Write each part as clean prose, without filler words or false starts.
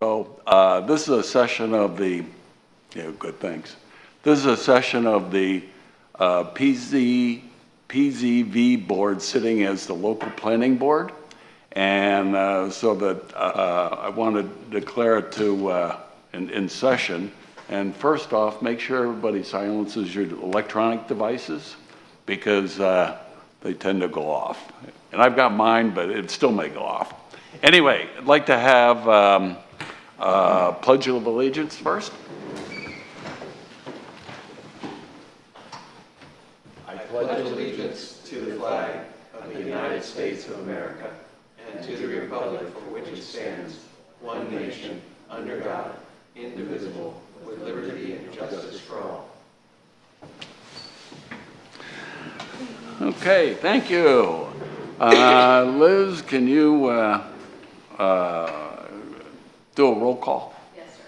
So this is a session of the, good, thanks. This is a session of the PZV board sitting as the local planning board. And so that I want to declare it to in session. And first off, make sure everybody silences your electronic devices because they tend to go off. And I've got mine, but it still may go off. Anyway, I'd like to have Pledge of Allegiance first. I pledge allegiance to the flag of the United States of America and to the republic for which it stands, one nation, under God, indivisible, with liberty and justice for all. Okay, thank you. Liz, can you do a roll call? Yes, sir.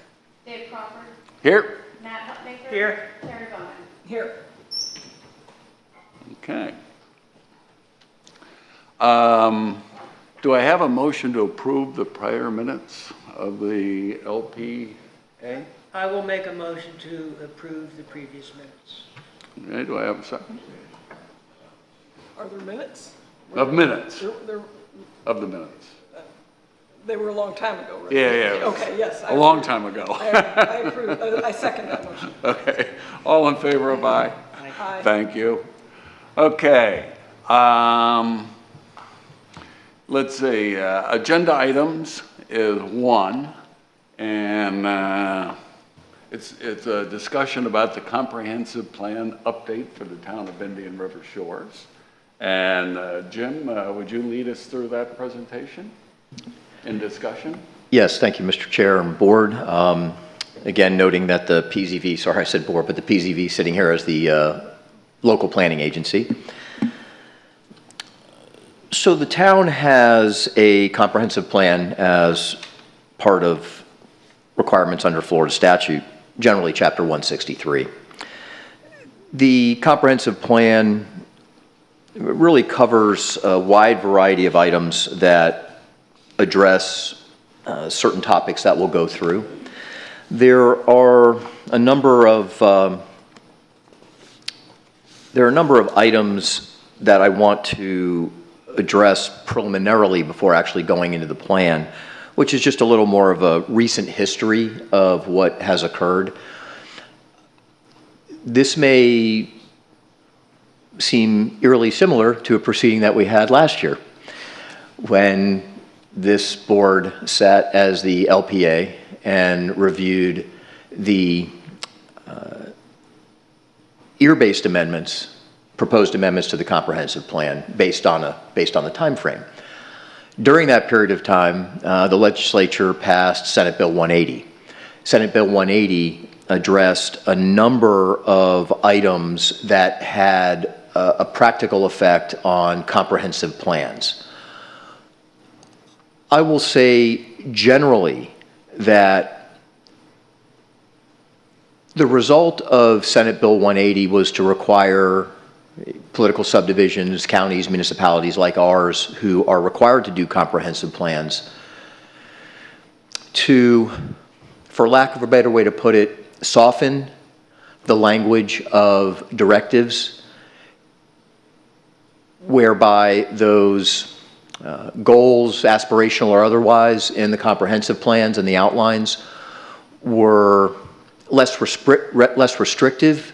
Dave Crawford. Here. Matt Hutmaker. Here. Terry Bowman. Here. Okay. Do I have a motion to approve the prior minutes of the LPA? I will make a motion to approve the previous minutes. Okay, do I have a second? Are there minutes? Of minutes, They're, of the minutes. they were a long time ago, right? Yeah. Okay, yes. A long time ago. I approve, I second that motion. Okay, all in favor of aye? Aye. Thank you. Okay, let's see, agenda items is one, and it's a discussion about the comprehensive plan update for the town of Indian River Shores. And Jim, would you lead us through that presentation and discussion? Yes, thank you, Mr. Chair and Board. Again, noting that the PZV, sorry I said Board, but the PZV sitting here as the local planning agency. So the town has a comprehensive plan as part of requirements under Florida statute, generally Chapter 163. The comprehensive plan really covers a wide variety of items that address certain topics that we'll go through. There are a number of items that I want to address preliminarily before actually going into the plan, which is just a little more of a recent history of what has occurred. This may seem eerily similar to a proceeding that we had last year when this board sat as the LPA and reviewed the EAR-based amendments, proposed amendments to the comprehensive plan based on the time frame. During that period of time, the legislature passed Senate Bill 180. Senate Bill 180 addressed a number of items that had a practical effect on comprehensive plans. I will say generally that the result of Senate Bill 180 was to require political subdivisions, counties, municipalities like ours who are required to do comprehensive plans to, for lack of a better way to put it, soften the language of directives whereby those goals, aspirational or otherwise, in the comprehensive plans and the outlines were less restrictive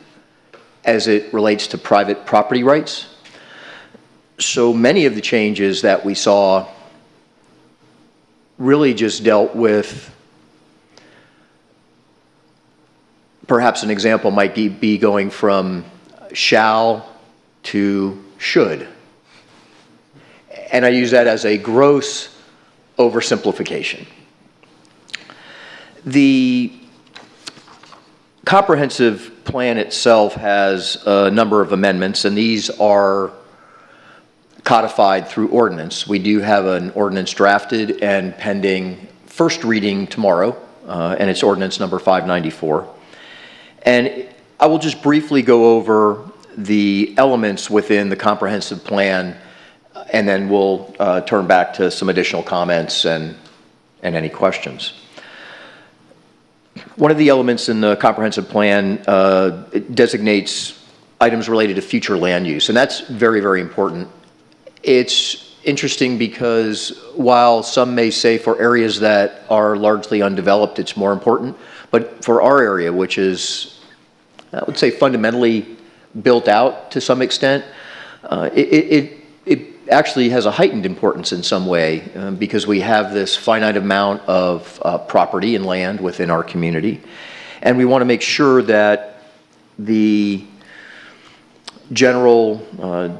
as it relates to private property rights. So many of the changes that we saw really just dealt with, perhaps an example might be going from shall to should. And I use that as a gross oversimplification. The comprehensive plan itself has a number of amendments, and these are codified through ordinance. We do have an ordinance drafted and pending first reading tomorrow, and it's ordinance number 594. And I will just briefly go over the elements within the comprehensive plan, and then we'll turn back to some additional comments and any questions. One of the elements in the comprehensive plan it designates items related to future land use, and that's very, very important. It's interesting because while some may say for areas that are largely undeveloped, it's more important, but for our area, which is, I would say, fundamentally built out to some extent, it actually has a heightened importance in some way because we have this finite amount of property and land within our community, and we want to make sure that the general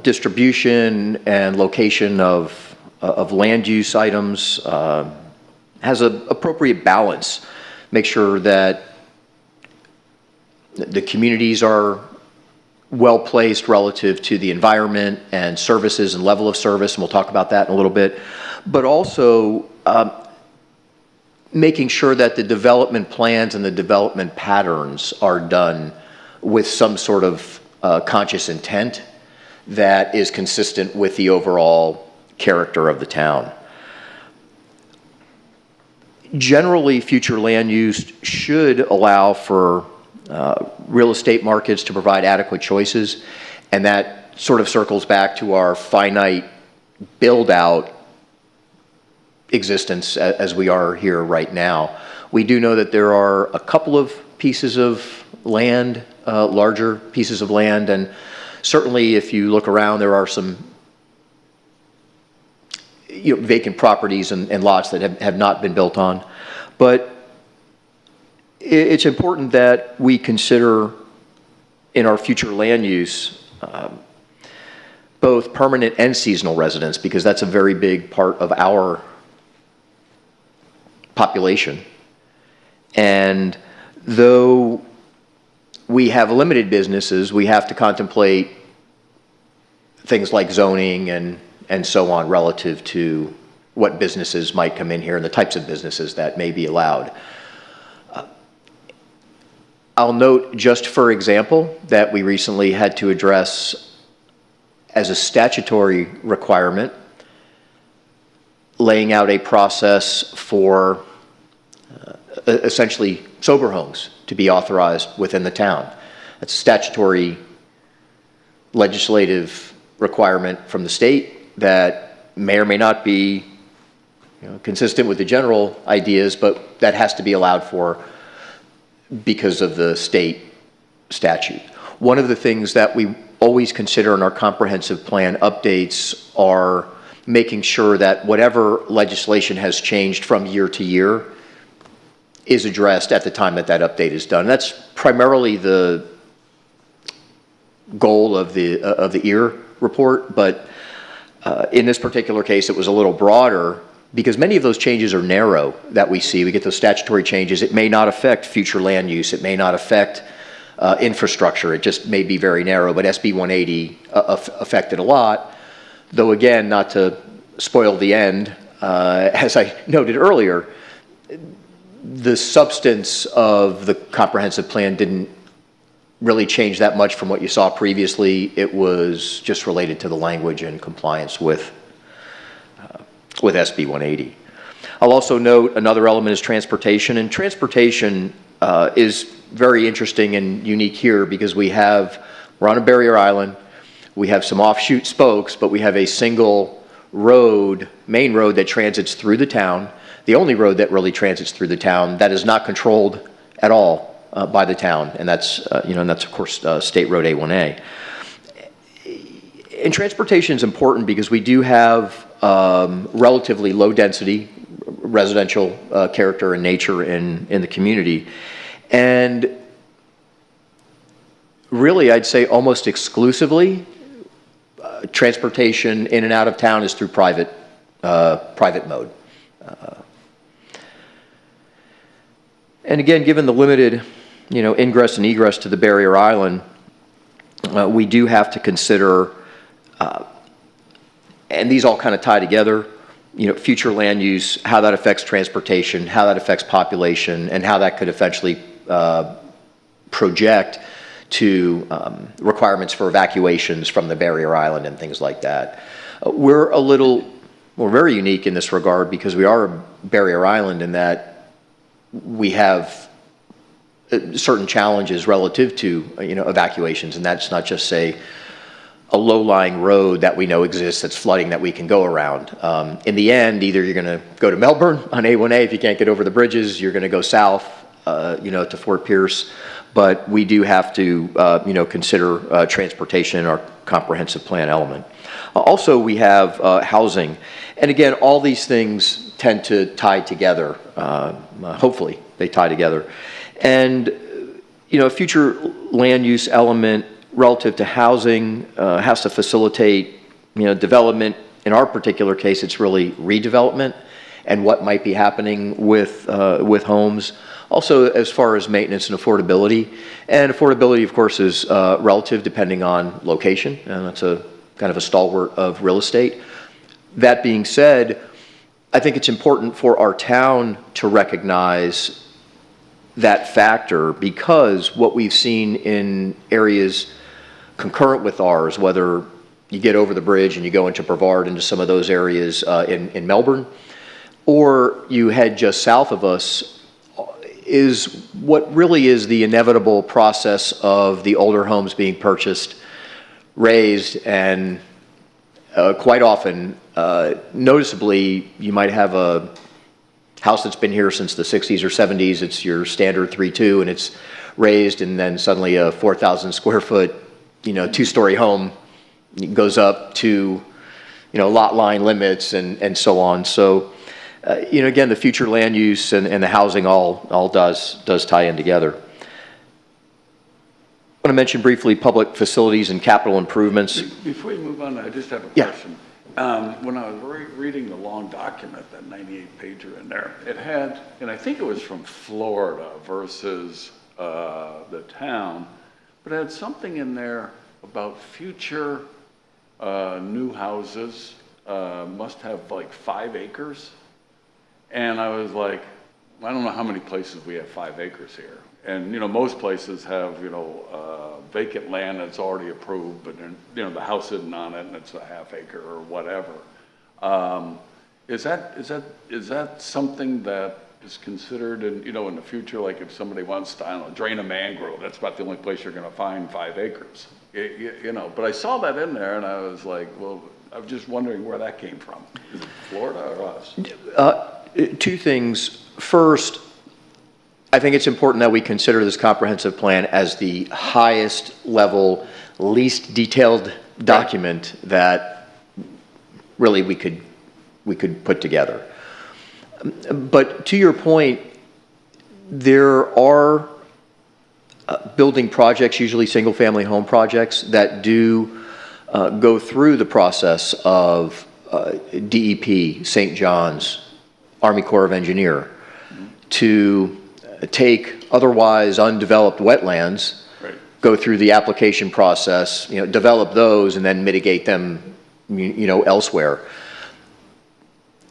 distribution and location of land use items has an appropriate balance. Make sure that the communities are well placed relative to the environment and services and level of service, and we'll talk about that in a little bit, but also making sure that the development plans and the development patterns are done with some sort of conscious intent that is consistent with the overall character of the town. Generally, future land use should allow for real estate markets to provide adequate choices, and that sort of circles back to our finite build-out existence as we are here right now. We do know that there are a couple of pieces of land, larger pieces of land, and certainly if you look around, there are some vacant properties and lots that have not been built on. But it's important that we consider in our future land use both permanent and seasonal residents, because that's a very big part of our population. And though we have limited businesses, we have to contemplate things like zoning and so on relative to what businesses might come in here and the types of businesses that may be allowed. I'll note, just for example, that we recently had to address as a statutory requirement, laying out a process for essentially sober homes to be authorized within the town. That's a statutory legislative requirement from the state that may or may not be consistent with the general ideas, but that has to be allowed for because of the state statute. One of the things that we always consider in our comprehensive plan updates are making sure that whatever legislation has changed from year to year is addressed at the time that that update is done. That's primarily the goal of the EAR report, but in this particular case, it was a little broader because many of those changes are narrow that we see. We get those statutory changes. It may not affect future land use. It may not affect infrastructure. It just may be very narrow, but SB 180 affected a lot, though again, not to spoil the end, as I noted earlier, the substance of the comprehensive plan didn't really change that much from what you saw previously. It was just related to the language and compliance with SB 180. I'll also note another element is transportation, and transportation is very interesting and unique here because we're on a barrier island, we have some offshoot spokes, but we have a single road, main road that transits through the town, the only road that really transits through the town that is not controlled at all by the town, and that's of course State Road A1A. And transportation is important because we do have relatively low density residential character and nature in the community, and really I'd say almost exclusively transportation in and out of town is through private mode. And again, given the limited ingress and egress to the barrier island, we do have to consider, and these all kind of tie together, future land use, how that affects transportation, how that affects population, and how that could eventually project to requirements for evacuations from the barrier island and things like that. We're very unique in this regard because we are a barrier island in that we have certain challenges relative to, evacuations, and that's not just, say, a low-lying road that we know exists that's flooding that we can go around. In the end, either you're going to go to Melbourne on A1A if you can't get over the bridges, you're going to go south, to Fort Pierce, but we do have to, consider transportation in our comprehensive plan element. Also, we have housing, and again, all these things tend to tie together. Hopefully, they tie together, and a future land use element relative to housing has to facilitate, development. In our particular case, it's really redevelopment and what might be happening with homes. Also, as far as maintenance and affordability. And affordability, of course, is relative depending on location, and that's a kind of a stalwart of real estate. That being said, I think it's important for our town to recognize that factor, because what we've seen in areas concurrent with ours, whether you get over the bridge and you go into Brevard, into some of those areas in Melbourne, or you head just south of us, is what really is the inevitable process of the older homes being purchased, raised, and quite often, noticeably, you might have a house that's been here since the 60s or 70s. It's your standard 3-2, and it's raised, and then suddenly a 4,000 square foot, two-story home goes up to, lot line limits and so on. So, again, the future land use and the housing all does tie in together. I want to mention briefly public facilities and capital improvements. Before you move on, I just have a Yeah. question. When I was reading the long document, that 98-pager in there, it had, and I think it was from Florida versus the town, but it had something in there about future new houses must have like 5 acres. And I was like, I don't know how many places we have 5 acres here. And, most places have, vacant land that's already approved, but then, the house isn't on it and it's a half acre or whatever. Is that something that is considered in, in the future, like if somebody wants to, I don't know, drain a mangrove, that's about the only place you're going to find 5 acres. But I saw that in there and I was like, well, I'm just wondering where that came from. Is it Florida or us? Two things. First, I think it's important that we consider this comprehensive plan as the highest level, least detailed document that really we could put together. But to your point, there are building projects, usually single-family home projects, that do go through the process of DEP, St. John's, Army Corps of Engineer, to take otherwise undeveloped wetlands, Right. go through the application process, develop those, and then mitigate them, elsewhere.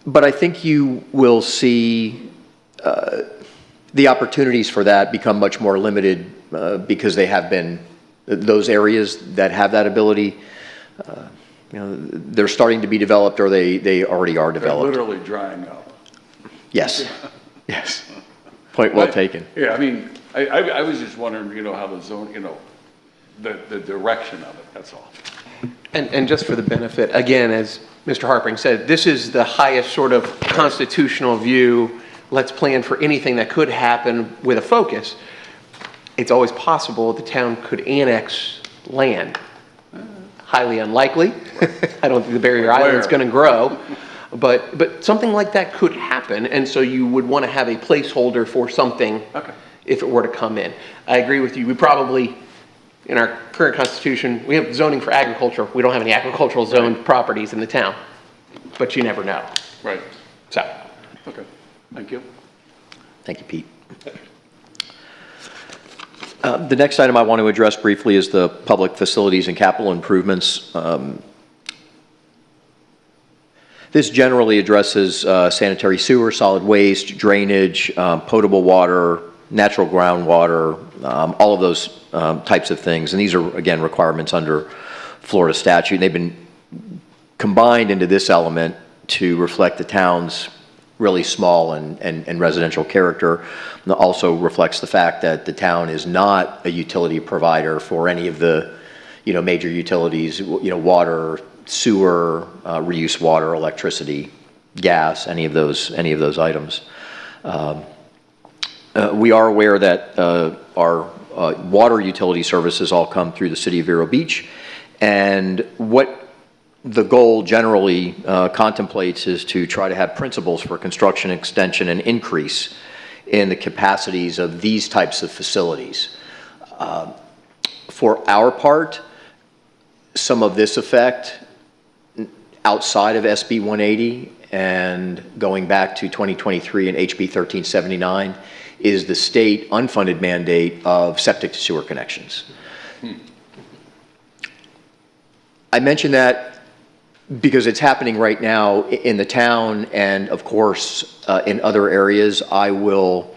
But I think you will see the opportunities for that become much more limited because they have been, those areas that have that ability, they're starting to be developed, or they already are They're developed. literally drying up. Yes, yes. Point well taken. Yeah, I mean, I was just wondering, how the zone, the direction of it, that's all. And just for the benefit, again, as Mr. Harpring said, this is the highest sort of constitutional view. Let's plan for anything that could happen with a focus. It's always possible the town could annex land. Highly unlikely. I don't think the barrier island's going to grow. But something like that could happen, and so you would want to have a placeholder for something if it were to come in. I agree with you. We probably, in our current constitution, we have zoning for agriculture. We don't have any agricultural zoned properties in the town, but you never know. Right. So, Okay, thank you. Thank you, Pete. The next item I want to address briefly is the public facilities and capital improvements. This generally addresses sanitary sewer, solid waste, drainage, potable water, natural groundwater, all of those types of things. And these are, again, requirements under Florida statute. They've been combined into this element to reflect the town's really small and residential character. And also reflects the fact that the town is not a utility provider for any of the, major utilities, water, sewer, reuse water, electricity, gas, any of those items. We are aware that our water utility services all come through the city of Vero Beach, and what the goal generally contemplates is to try to have principles for construction, extension, and increase in the capacities of these types of facilities. For our part, some of this effect outside of SB 180 and going back to 2023 and HB 1379 is the state unfunded mandate of septic to sewer connections. I mention that because it's happening right now in the town, and of course in other areas. I will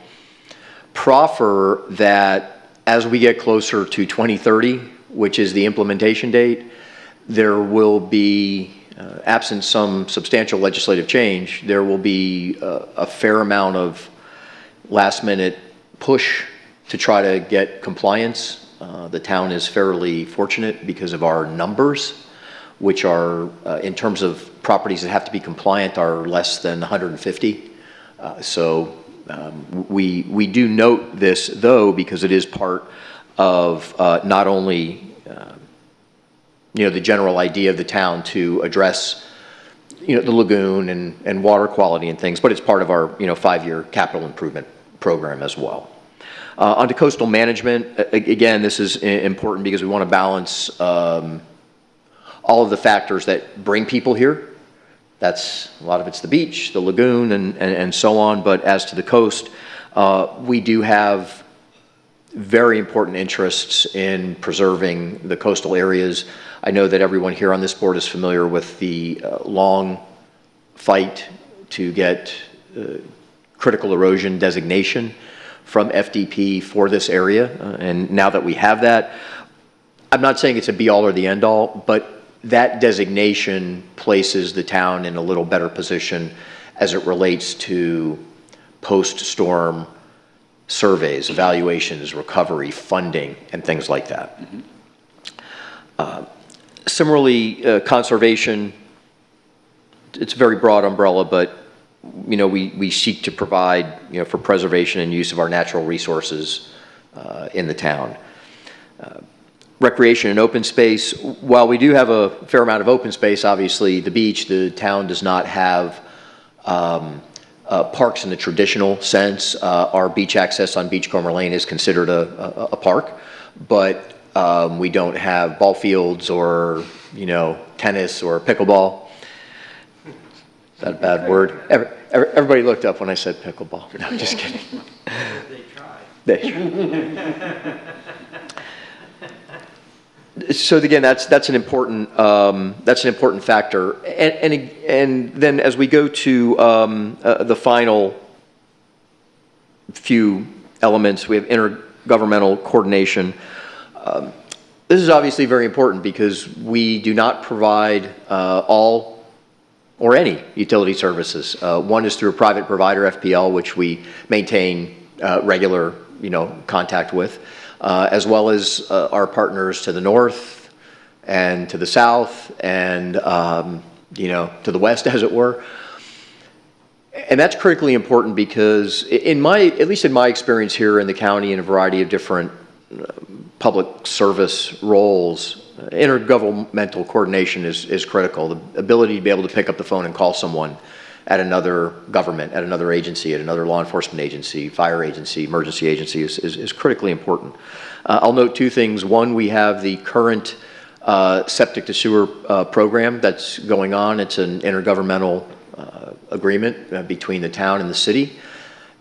proffer that as we get closer to 2030, which is the implementation date, there will be, absent some substantial legislative change, there will be a fair amount of last-minute push to try to get compliance. The town is fairly fortunate because of our numbers, which are, in terms of properties that have to be compliant, are less than 150. We do note this, though, because it is part of not only the general idea of the town to address the lagoon and water quality and things, but it's part of our 5-year capital improvement program as well. Onto coastal management, again, this is important because we want to balance all of the factors that bring people here. That's a lot of it's the beach, the lagoon, and so on. But as to the coast, we do have very important interests in preserving the coastal areas. I know that everyone here on this board is familiar with the long fight to get critical erosion designation from FDP for this area. And now that we have that, I'm not saying it's a be-all or the end-all, but that designation places the town in a little better position as it relates to post-storm surveys, evaluations, recovery, funding, and things like that. Similarly, conservation, it's a very broad umbrella, but we seek to provide for preservation and use of our natural resources in the town. Recreation and open space, while we do have a fair amount of open space, obviously the beach, the town does not have parks in the traditional sense. Our beach access on Beachcomber Lane is considered a park, but we don't have ball fields or tennis or pickleball. Is that a bad word? Everybody looked up when I said pickleball. No, I'm just kidding. They tried. So again, that's an important factor, and then as we go to the final few elements, we have intergovernmental coordination. This is obviously very important because we do not provide all or any utility services. One is through a private provider, FPL, which we maintain regular contact with. As well as our partners to the north and to the south and, to the west, as it were. And that's critically important because at least in my experience here in the county in a variety of different public service roles, intergovernmental coordination is critical. The ability to be able to pick up the phone and call someone at another government, at another agency, at another law enforcement agency, fire agency, emergency agency is critically important. I'll note two things. One, we have the current septic to sewer program that's going on. It's an intergovernmental agreement between the town and the city.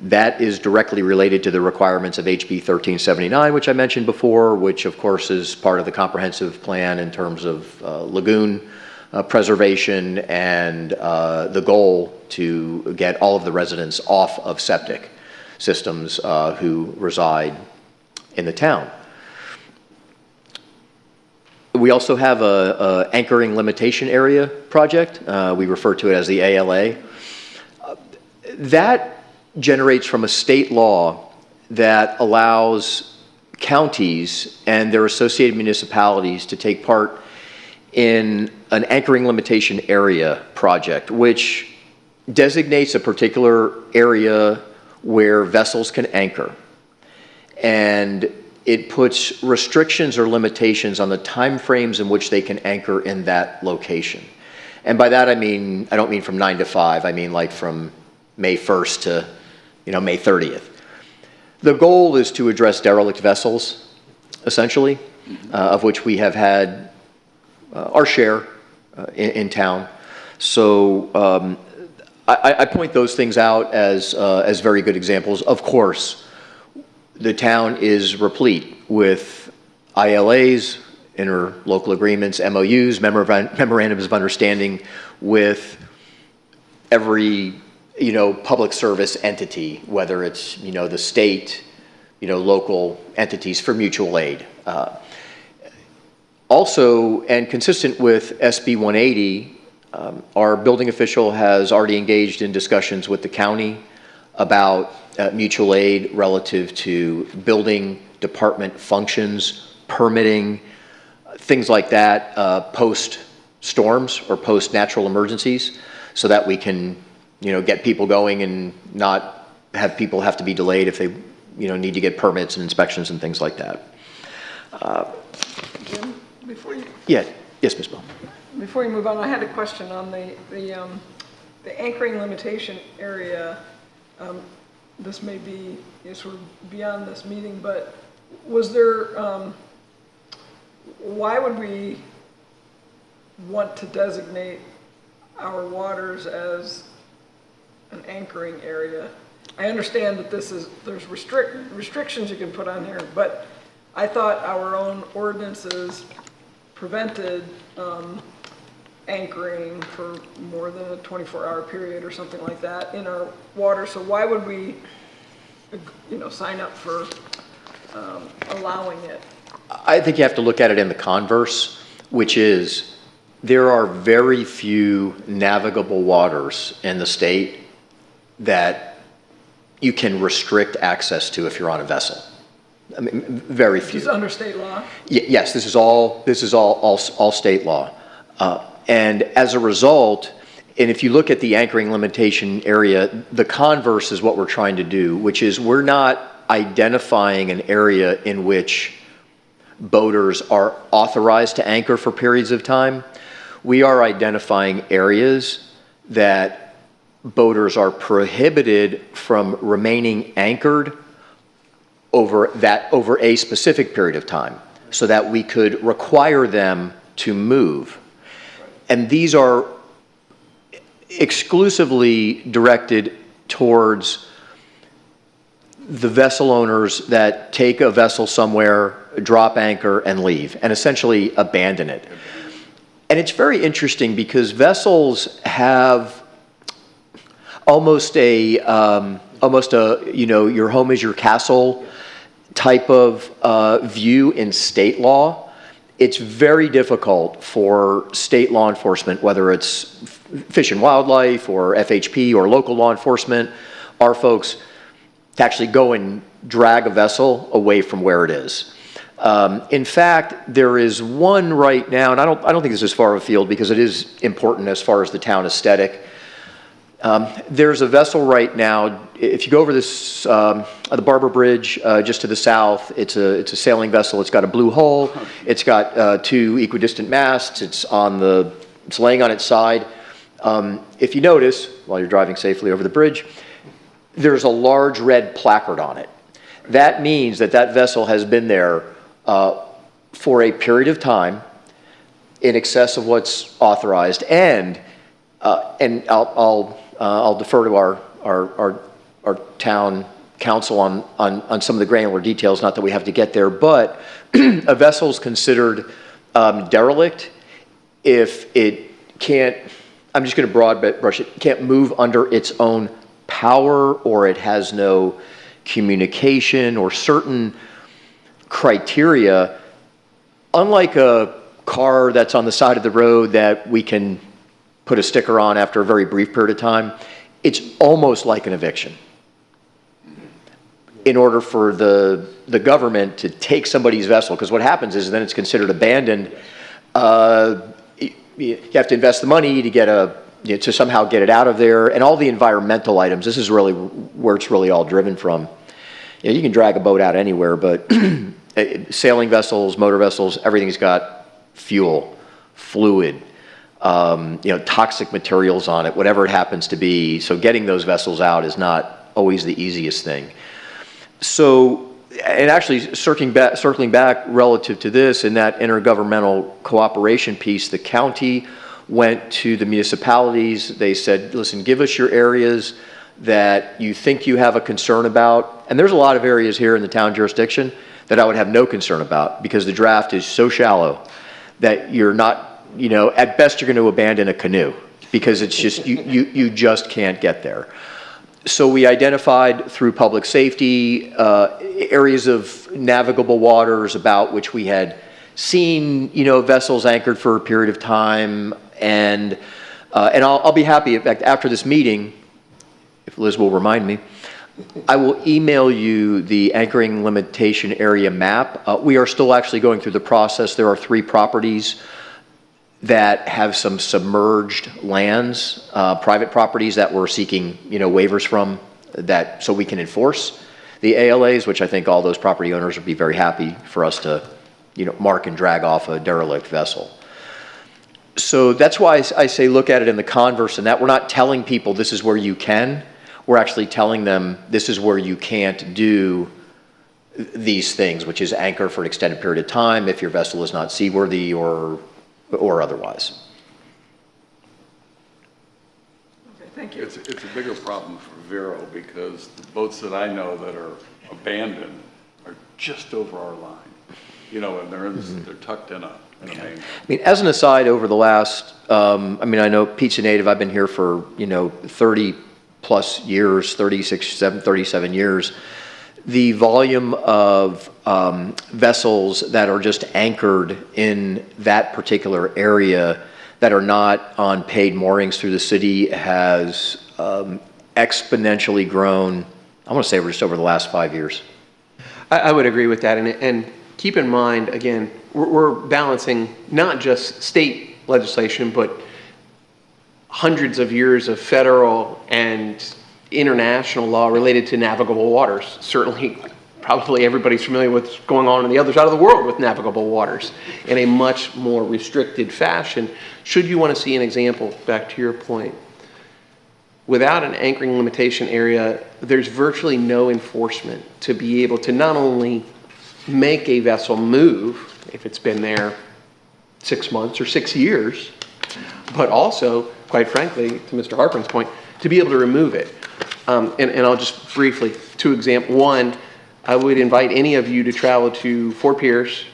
That is directly related to the requirements of HB 1379, which I mentioned before, which of course is part of the comprehensive plan in terms of lagoon preservation and the goal to get all of the residents off of septic systems who reside in the town. We also have a anchoring limitation area project. We refer to it as the ALA. That generates from a state law that allows counties and their associated municipalities to take part in an anchoring limitation area project, which designates a particular area where vessels can anchor. And it puts restrictions or limitations on the timeframes in which they can anchor in that location. And by that I mean, I don't mean from 9 to 5, I mean like from May 1st to, May 30th. The goal is to address derelict vessels, essentially, of which we have had our share in town. So I point those things out as very good examples. Of course, the town is replete with ILAs, interlocal agreements, MOUs, memorandums of understanding with every, public service entity, whether it's, the state, local entities for mutual aid. Also, and consistent with SB 180, our building official has already engaged in discussions with the county about mutual aid relative to building department functions, permitting, things like that, post-storms or post-natural emergencies, so that we can, get people going and not have people have to be delayed if they, need to get permits and inspections and things like that. Jim, before you, Yes, Ms. Bell. before you move on, I had a question on the anchoring limitation area. This may be sort of beyond this meeting, but was there, why would we want to designate our waters as an anchoring area? I understand that there's restrictions you can put on here, but I thought our own ordinances prevented anchoring for more than a 24-hour period or something like that in our water. So why would we, sign up for allowing it? I think you have to look at it in the converse, which is there are very few navigable waters in the state that you can restrict access to if you're on a vessel. I mean, very few. Is this under state law? Yes, this is all state law. And as a result, and if you look at the anchoring limitation area, the converse is what we're trying to do, which is we're not identifying an area in which boaters are authorized to anchor for periods of time. We are identifying areas that boaters are prohibited from remaining anchored over a specific period of time, so that we could require them to move. And these are exclusively directed towards the vessel owners that take a vessel somewhere, drop anchor, and leave, and essentially abandon it. And it's very interesting because vessels have almost a your home is your castle type of view in state law. It's very difficult for state law enforcement, whether it's Fish and Wildlife or FHP or local law enforcement, our folks, to actually go and drag a vessel away from where it is. In fact, there is one right now, and I don't think this is far afield because it is important as far as the town aesthetic. There's a vessel right now, if you go over this, the Barber Bridge, just to the south, it's a sailing vessel. It's got a blue hull. It's got 2 equidistant masts. It's laying on its side. If you notice, while you're driving safely over the bridge, there's a large red placard on it. That means that vessel has been there for a period of time in excess of what's authorized, and I'll defer to our town council on some of the granular details, not that we have to get there, but a vessel is considered derelict if it can't, I'm just going to broad brush it, can't move under its own power, or it has no communication or certain criteria. Unlike a car that's on the side of the road that we can put a sticker on after a very brief period of time, it's almost like an eviction. In order for the government to take somebody's vessel, because what happens is then it's considered abandoned. You have to invest the money to to somehow get it out of there, and all the environmental items. This is really where it's really all driven from. You can drag a boat out anywhere, but sailing vessels, motor vessels, everything's got fuel, fluid, toxic materials on it, whatever it happens to be. So getting those vessels out is not always the easiest thing. So, and actually circling back relative to this, in that intergovernmental cooperation piece, the county went to the municipalities. They said, listen, give us your areas that you think you have a concern about. And there's a lot of areas here in the town jurisdiction that I would have no concern about, because the draft is so shallow that you're not, at best you're going to abandon a canoe, because it's just, you just can't get there. So we identified through public safety areas of navigable waters about which we had seen, vessels anchored for a period of time. And I'll be happy, in fact, after this meeting, if Liz will remind me, I will email you the anchoring limitation area map. We are still actually going through the process. There are 3 properties that have some submerged lands, private properties that we're seeking, waivers from, that so we can enforce the ALAs, which I think all those property owners would be very happy for us to, mark and drag off a derelict vessel. So that's why I say look at it in the converse, and that we're not telling people this is where you can. We're actually telling them this is where you can't do these things, which is anchor for an extended period of time if your vessel is not seaworthy or otherwise. Okay, thank you. It's a bigger problem for Vero, because the boats that I know that are abandoned are just over our line, and they're tucked in a main. I mean, as an aside, over the last, I know Pizza Native, I've been here for, 30 plus years, 37 years. The volume of vessels that are just anchored in that particular area that are not on paid moorings through the city has exponentially grown, I want to say just over the last 5 years. I would agree with that. And keep in mind, again, we're balancing not just state legislation, but hundreds of years of federal and international law related to navigable waters. Certainly, probably everybody's familiar with what's going on the other side of the world with navigable waters in a much more restricted fashion. Should you want to see an example, back to your point, without an anchoring limitation area, there's virtually no enforcement to be able to not only make a vessel move if it's been there 6 months or 6 years, but also, quite frankly, to Mr. Harpen's point, to be able to remove it. And I'll just briefly, 2 examples. One, I would invite any of you to travel to Fort Pierce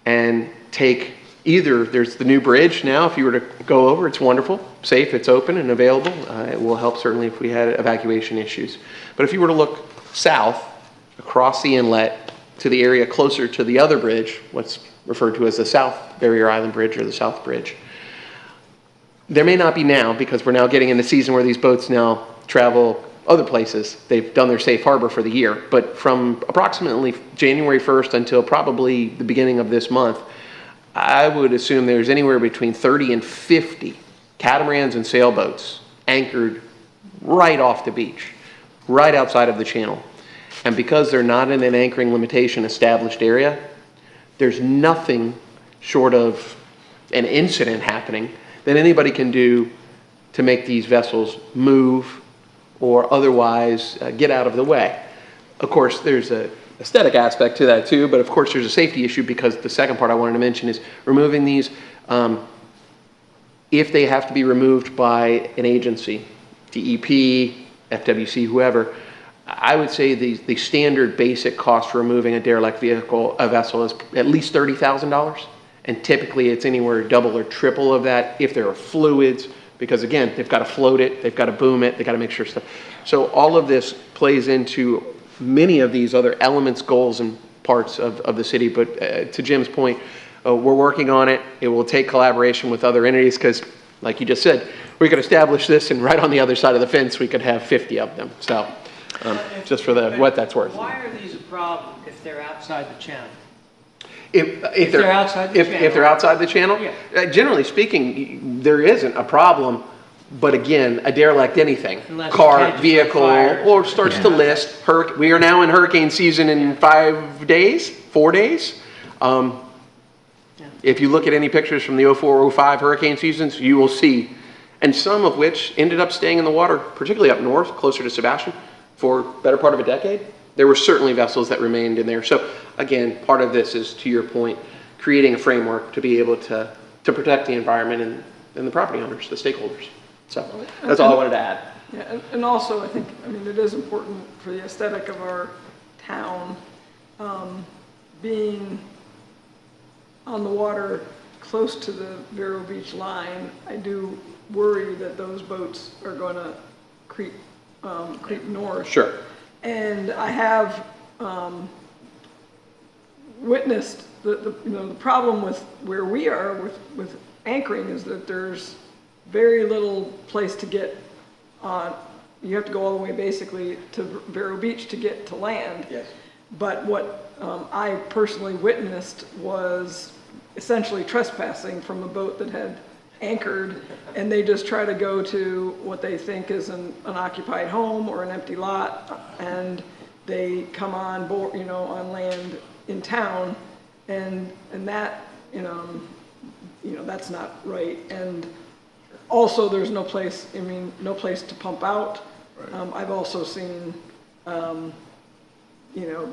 and take either, there's the new bridge now, if you were to go over, it's wonderful, safe, it's open and available. It will help certainly if we had evacuation issues. But if you were to look south, across the inlet to the area closer to the other bridge, what's referred to as the South Barrier Island Bridge or the South Bridge, there may not be now, because we're now getting in the season where these boats now travel other places. They've done their safe harbor for the year. But from approximately January 1st until probably the beginning of this month, I would assume there's anywhere between 30 and 50 catamarans and sailboats anchored right off the beach, right outside of the channel. And because they're not in an anchoring limitation established area, there's nothing short of an incident happening that anybody can do to make these vessels move or otherwise get out of the way. Of course, there's an aesthetic aspect to that too, but of course there's a safety issue, because the second part I wanted to mention is removing these, if they have to be removed by an agency, DEP, FWC, whoever, I would say the standard basic cost for removing a derelict vessel is at least $30,000. And typically it's anywhere double or triple of that if there are fluids, because again, they've got to float it, they've got to boom it, they've got to make sure stuff. So all of this plays into many of these other elements, goals, and parts of the city. But to Jim's point, we're working on it. It will take collaboration with other entities, because like you just said, we could establish this and right on the other side of the fence, we could have 50 of them. So just for what that's worth. Why are these a problem if they're outside the channel? If they're outside the if they're channel. outside the channel, Yeah. Generally speaking, there isn't a problem. But again, a derelict anything, Unless it car, catches on vehicle, fire. or starts to list. We are now in hurricane season in 4 days. If you look at any pictures from the 04, 05 hurricane seasons, you will see, and some of which ended up staying in the water, particularly up north, closer to Sebastian, for better part of a decade. There were certainly vessels that remained in there. So again, part of this is, to your point, creating a framework to be able to protect the environment and the property owners, the stakeholders. So that's all I wanted to add. Yeah, and also I think, I mean, it is important for the aesthetic of our town, being on the water close to the Vero Beach line. I do worry that those boats are going to creep north. Sure. And I have witnessed the problem with where we are with anchoring is that there's very little place to get on. You have to go all the way basically to Vero Beach to get to land. Yes. But what I personally witnessed was essentially trespassing from a boat that had anchored, and they just try to go to what they think is an occupied home or an empty lot, and they come on board, on land in town, and that, that's not right. And also, there's no place to pump out. I've also seen,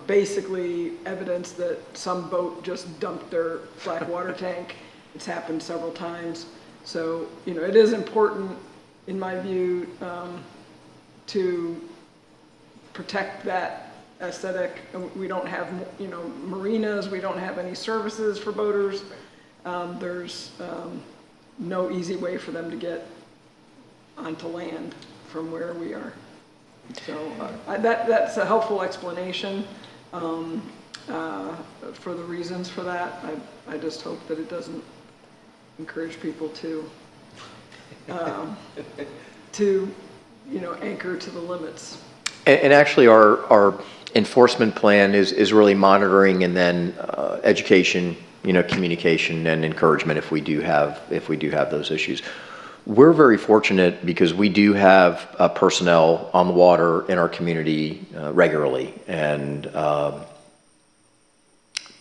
basically evidence that some boat just dumped their black water tank. It's happened several times. So, it is important, in my view, to protect that aesthetic. We don't have, marinas. We don't have any services for boaters. There's no easy way for them to get onto land from where we are. So that's a helpful explanation for the reasons for that. I just hope that it doesn't encourage people to anchor to the limits. And actually, our enforcement plan is really monitoring and then education, communication and encouragement if we do have those issues. We're very fortunate because we do have personnel on the water in our community regularly, and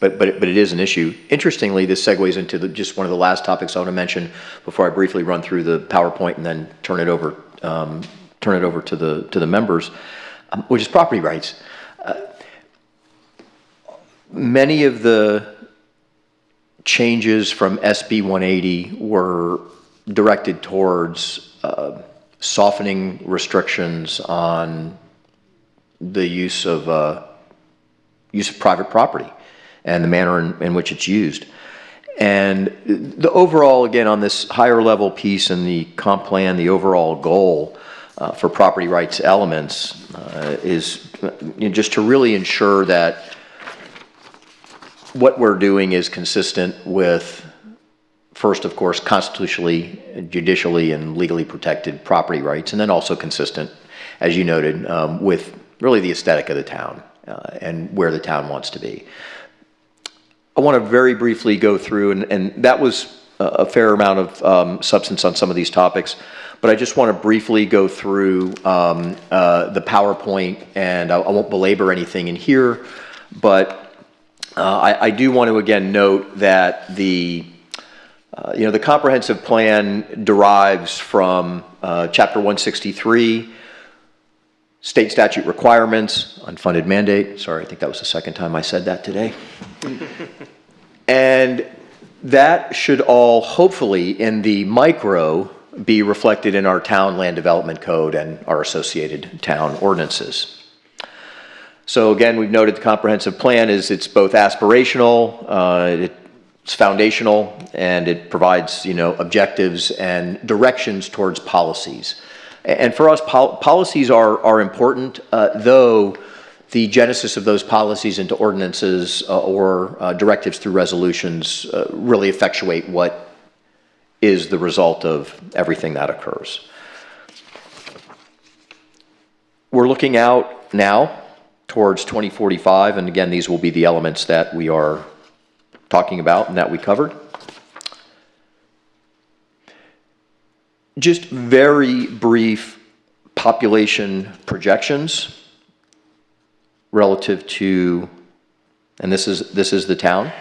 but it is an issue. Interestingly, this segues into just one of the last topics I want to mention before I briefly run through the PowerPoint and then turn it over to the members, which is property rights. Many of the changes from SB 180 were directed towards softening restrictions on the use of private property and the manner in which it's used. And the overall, again, on this higher level piece in the comp plan, the overall goal for property rights elements is just to really ensure that what we're doing is consistent with, first, of course, constitutionally, judicially, and legally protected property rights, and then also consistent, as you noted, with really the aesthetic of the town and where the town wants to be. I want to very briefly go through, and that was a fair amount of substance on some of these topics, but I just want to briefly go through the PowerPoint, and I won't belabor anything in here, but I do want to again note that the comprehensive plan derives from Chapter 163, state statute requirements, unfunded mandate. Sorry, I think that was the second time I said that today. And that should all, hopefully, in the micro, be reflected in our town land development code and our associated town ordinances. So again, we've noted the comprehensive plan it's both aspirational, it's foundational, and it provides, objectives and directions towards policies. And for us, policies are important, though the genesis of those policies into ordinances or directives through resolutions really effectuate what is the result of everything that occurs. We're looking out now towards 2045, and again, these will be the elements that we are talking about and that we covered. Just very brief population projections relative to, and this is the town.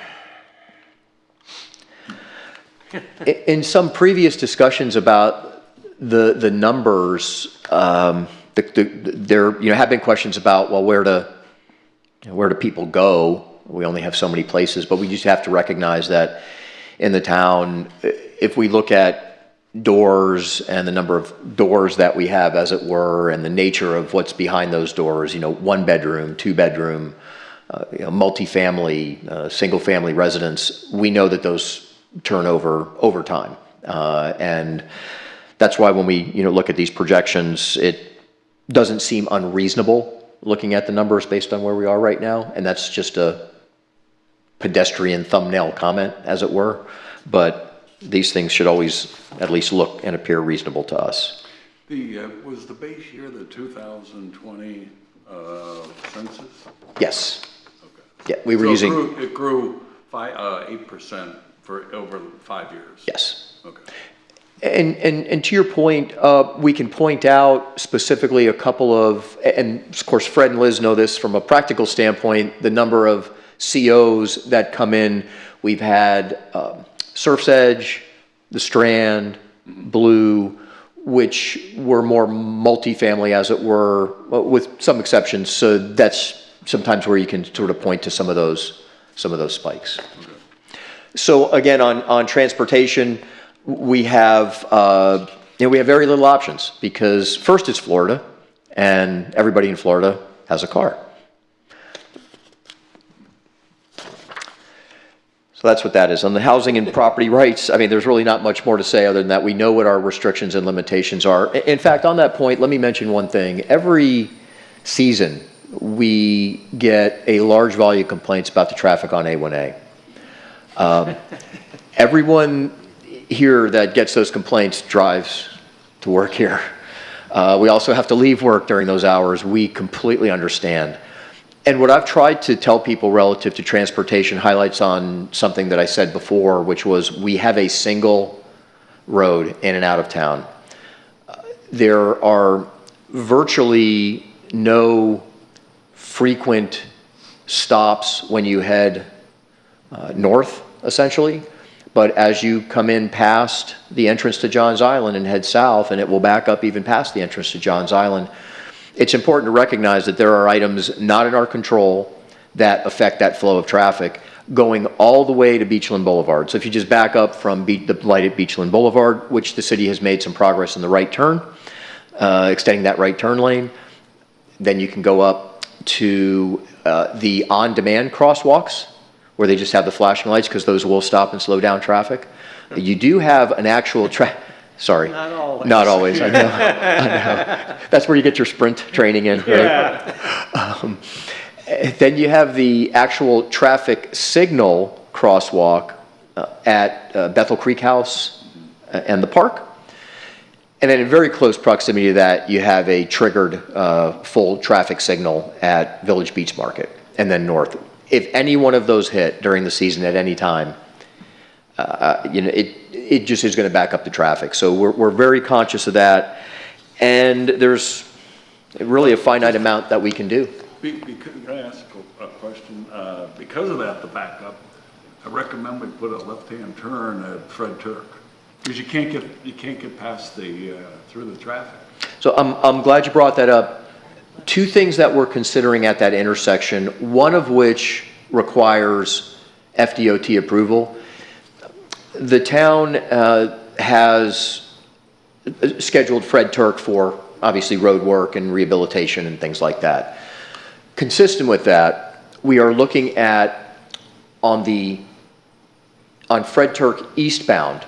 In some previous discussions about the numbers, there have been questions about, well, where do people go? We only have so many places, but we just have to recognize that in the town, if we look at doors and the number of doors that we have, as it were, and the nature of what's behind those doors, 1 bedroom, 2 bedroom, multifamily, single family residence, we know that those turn over time. And that's why when we look at these projections, it doesn't seem unreasonable looking at the numbers based on where we are right now. And that's just a pedestrian thumbnail comment, as it were. But these things should always at least look and appear reasonable to us. Was the base year the 2020 census? Yes. Okay. Yeah, we were using. It grew 8% for over 5 years. Yes. Okay. And to your point, we can point out specifically a couple of, and of course Fred and Liz know this from a practical standpoint, the number of COs that come in. We've had Surf's Edge, The Strand, Blue, which were more multifamily, as it were, with some exceptions. So that's sometimes where you can sort of point to some of those spikes. Okay. So again, on transportation, we have we have very little options, because first it's Florida, and everybody in Florida has a car. So that's what that is. On the housing and property rights, I mean, there's really not much more to say other than that we know what our restrictions and limitations are. In fact, on that point, let me mention one thing. Every season, we get a large volume of complaints about the traffic on A1A. Everyone here that gets those complaints drives to work here. We also have to leave work during those hours. We completely understand. And what I've tried to tell people relative to transportation highlights on something that I said before, which was we have a single road in and out of town. There are virtually no frequent stops when you head north, essentially. But as you come in past the entrance to Johns Island and head south, and it will back up even past the entrance to Johns Island, it's important to recognize that there are items not in our control that affect that flow of traffic going all the way to Beachland Boulevard. So if you just back up from the light at Beachland Boulevard, which the city has made some progress in the right turn, extending that right turn lane, then you can go up to the on-demand crosswalks, where they just have the flashing lights, because those will stop and slow down traffic. You do have an actual sorry. Not always. Not always, I know. I know. That's where you get your sprint training in, right? Yeah. Then you have the actual traffic signal crosswalk at Bethel Creek House and the park. And then in very close proximity to that, you have a triggered full traffic signal at Village Beach Market and then north. If any one of those hit during the season at any time, it just is going to back up the traffic. So we're very conscious of that, and there's really a finite amount that we can do. Can I ask a question? Because of that, the backup, I recommend we put a left-hand turn at Fred Turk, because you can't get past through the traffic. So I'm glad you brought that up. Two things that we're considering at that intersection, one of which requires FDOT approval. The town has scheduled Fred Turk for obviously road work and rehabilitation and things like that. Consistent with that, we are looking at on Fred Turk eastbound.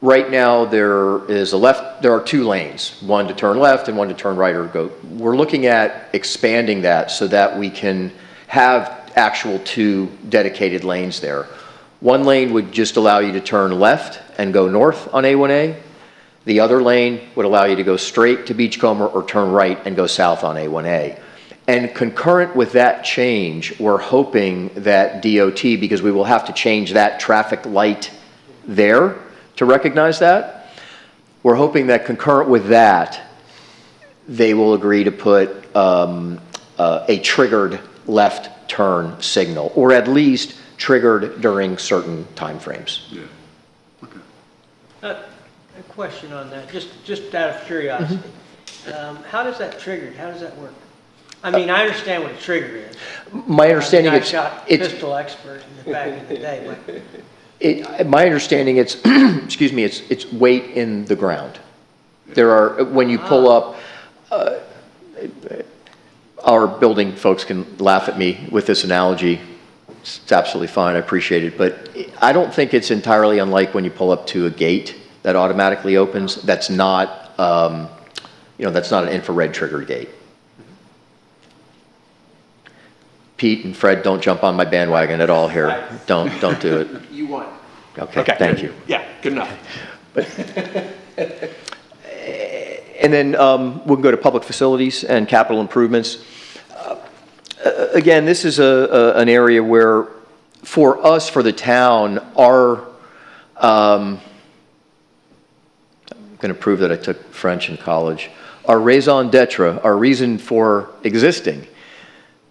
Right now there are 2 lanes, one to turn left and one to turn right or go. We're looking at expanding that so that we can have actual 2 dedicated lanes there. One lane would just allow you to turn left and go north on A1A. The other lane would allow you to go straight to Beachcomber or turn right and go south on A1A. And concurrent with that change, we're hoping that DOT, because we will have to change that traffic light there to recognize that, we're hoping that concurrent with that, they will agree to put a triggered left turn signal, or at least triggered during certain timeframes. Yeah. Okay. A question on that, just out of curiosity. How does that trigger, how does that work? I mean, I understand what a trigger is. My understanding I is shot pistol expert back in the day, but my understanding it's excuse me, it's weight in the ground. There are, when you pull up, our building folks can laugh at me with this analogy. It's absolutely fine, I appreciate it, but I don't think it's entirely unlike when you pull up to a gate that automatically opens. That's not, that's not an infrared triggered gate. Pete and Fred, don't jump on my bandwagon at all here. Don't do it. You won. Okay, thank you. Yeah, good enough. And then we can go to public facilities and capital improvements. Again, this is an area where, for us, for the town, our, I'm going to prove that I took French in college, our raison d'etre, our reason for existing,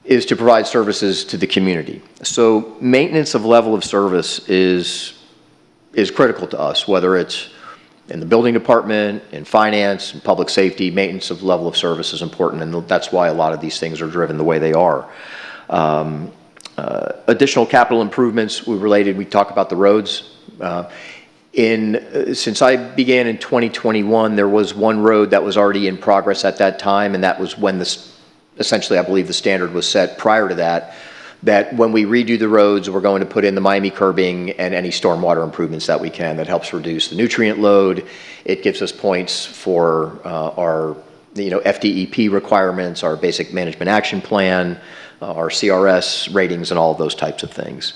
is to provide services to the community. So maintenance of level of service is critical to us, whether it's in the building department, in finance, in public safety. Maintenance of level of service is important, and that's why a lot of these things are driven the way they are. Additional capital improvements, we talk about the roads. Since I began in 2021, there was one road that was already in progress at that time, and that was when essentially, I believe the standard was set prior to that, that when we redo the roads, we're going to put in the Miami curbing and any stormwater improvements that we can. That helps reduce the nutrient load. It gives us points for our FDEP requirements, our basic management action plan, our CRS ratings, and all of those types of things.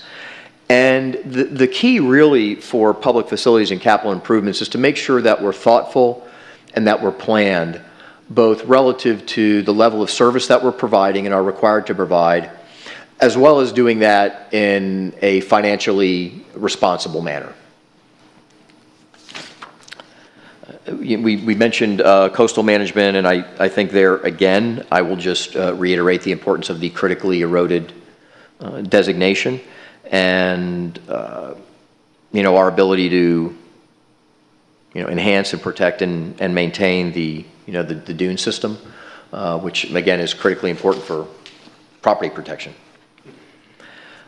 And the key really for public facilities and capital improvements is to make sure that we're thoughtful and that we're planned, both relative to the level of service that we're providing and are required to provide, as well as doing that in a financially responsible manner. We mentioned coastal management, and I think there, again, I will just reiterate the importance of the critically eroded designation and, our ability to, enhance and protect and maintain the dune system, which, again, is critically important for property protection.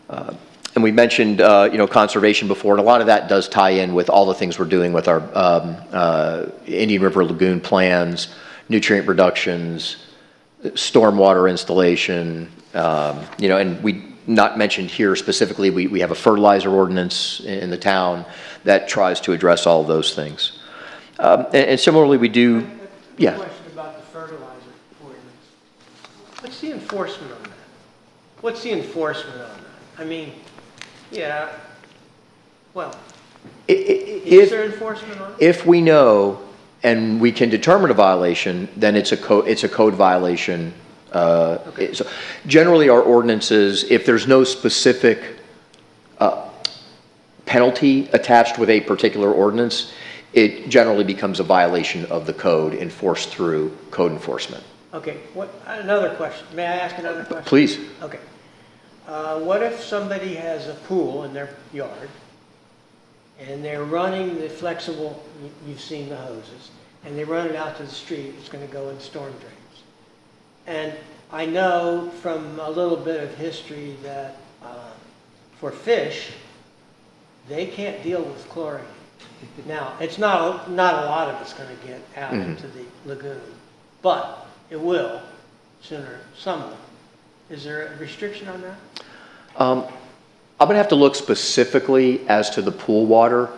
And we mentioned, conservation before, and a lot of that does tie in with all the things we're doing with our Indian River Lagoon plans, nutrient reductions, stormwater installation, and we not mentioned here specifically, we have a fertilizer ordinance in the town that tries to address all of those things. And similarly, we do, yeah. Question about the fertilizer ordinance. What's the enforcement on that? What's the enforcement on that? I mean, yeah, well, is there enforcement on it? If we know and we can determine a violation, then it's a code violation. Okay. So generally, our ordinances, if there's no specific penalty attached with a particular ordinance, it generally becomes a violation of the code enforced through code enforcement. Okay, another question. May I ask another question? Please. Okay. What if somebody has a pool in their yard and they're running the flexible, you've seen the hoses, and they run it out to the street, it's going to go in storm drains. And I know from a little bit of history that for fish, they can't deal with chlorine. Now, it's not a lot of it's going to get out into the lagoon, but it will sooner, some will. Is there a restriction on that? I'm going to have to look specifically as to the pool water.